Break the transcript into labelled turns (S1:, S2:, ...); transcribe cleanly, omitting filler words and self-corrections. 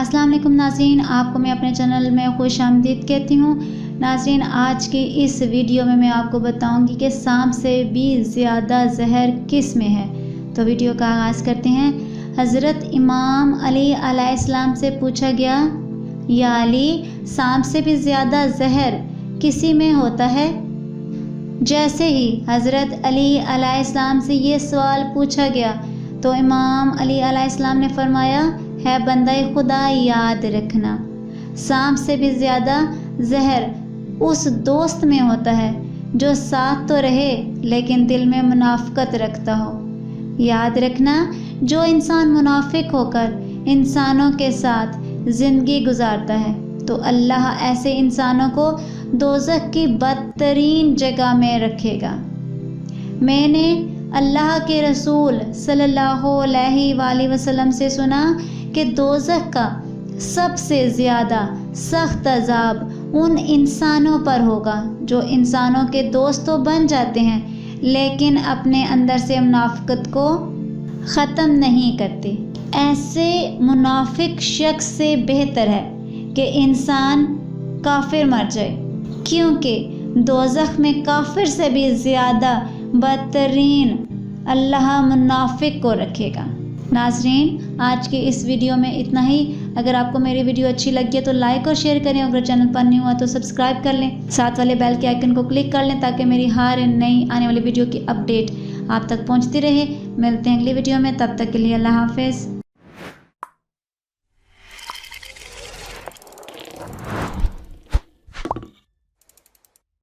S1: अस्सलाम वालेकुम नाज़रीन, आपको मैं अपने चैनल में खुश आमदीद कहती हूँ। नाज़रीन, आज की इस वीडियो में मैं आपको बताऊँगी कि सांप से भी ज़्यादा जहर किस में है। तो वीडियो का आगाज़ करते हैं। हज़रत इमाम अली अलैहिस्सलाम से पूछा गया, या अली, सांप से भी ज़्यादा जहर किसी में होता है? जैसे ही हज़रत अली अलैहिस्सलाम से ये सवाल पूछा गया तो इमाम अली अलैहिस्सलाम ने फरमाया, है बंदाए खुदा, याद रखना, सांप से भी ज़्यादा जहर उस दोस्त में होता है जो साथ तो रहे लेकिन दिल में मुनाफ़िकत रखता हो। याद रखना, जो इंसान मुनाफिक होकर इंसानों के साथ ज़िंदगी गुजारता है तो अल्लाह ऐसे इंसानों को दोज़ख की बदतरीन जगह में रखेगा। मैंने अल्लाह के रसूल सल्लल्लाहु अलैहि वसल्लम से सुना कि दोज़ख का सबसे ज़्यादा सख्त अज़ाब उन इंसानों पर होगा जो इंसानों के दोस्त तो बन जाते हैं लेकिन अपने अंदर से मुनाफ़िकत को ख़त्म नहीं करते। ऐसे मुनाफिक शख्स से बेहतर है कि इंसान काफिर मर जाए, क्योंकि दोज़ख में काफिर से भी ज़्यादा बदतरीन अल्लाह मुनाफिक को रखेगा। नाज़रीन, आज के इस वीडियो में इतना ही। अगर आपको मेरी वीडियो अच्छी लगी है तो लाइक और शेयर करें। अगर चैनल पर नहीं हुआ तो सब्सक्राइब कर लें, साथ वाले बेल के आइकन को क्लिक कर लें ताकि मेरी हर नई आने वाली वीडियो की अपडेट आप तक पहुंचती रहे। मिलते हैं अगली वीडियो में, तब तक के लिए अल्लाह हाफ़िज़।